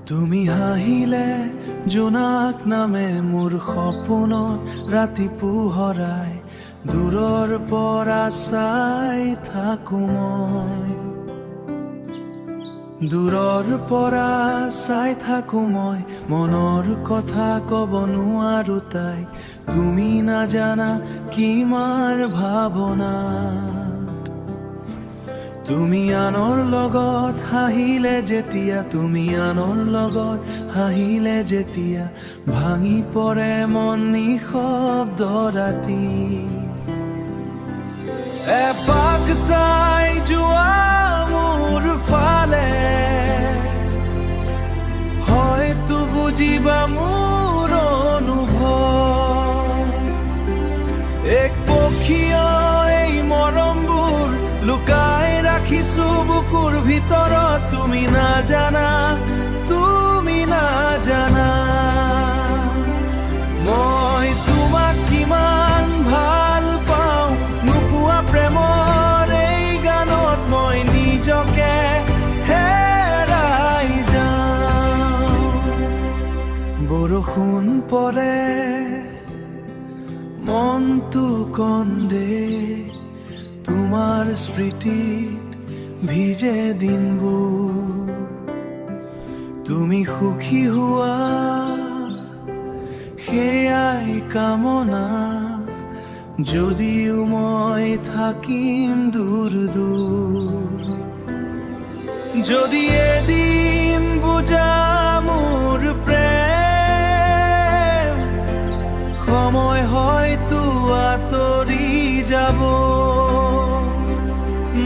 তুমি হাঁহিলে জোনাক নামে মোৰ সপোনত ৰাতি পোহৰাই দূৰৰ পৰা চাই থাকো মই দূৰৰ পৰা চাই থাকো মই মনৰ কথা ক'ব নোৱাৰো তাই তুমি নাজানা কিমান ভাৱনা তুমি আনৰ লগত হাঁহিলে যেতিয়া তুমি আনৰ লগত হাঁহিলে যেতিয়া ভাঙি পৰে মন নিঃশব্দ ৰাতি এপাক চাই যোৱা মোৰ ফালে হয়তো বুজিবা মোৰ অনুভৱ এক পক্ষীয় এই মৰমবোৰ লুকাই ৰাখিছো বুকুৰ ভিতৰত তুমি নাজানা মই তোমাক কিমান ভাল পাওঁ নোপোৱা প্ৰেমৰ এই গানত মই নিজকে হেৰাই যাওঁ বৰষুণ পৰে মনটো কন্দে তোমাৰ স্মৃতিত ভিজে দিনবোৰ তুমি সুখী হোৱা সেয়াই কামনা যদিও মই থাকিম দূৰ দূৰ যদি এদিন বুজা মোৰ প্ৰেম সময় হয়তো আঁতৰি যাব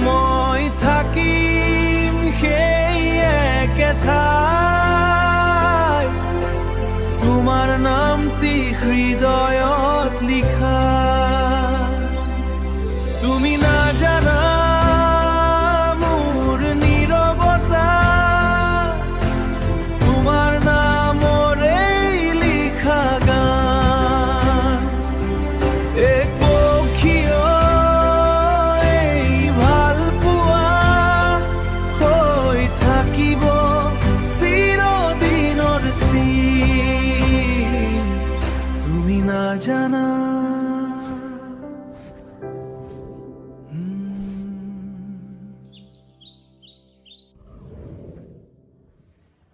মই থাকিম সেই একে ঠাই তোমাৰ নামটি হৃদয়ত লিখা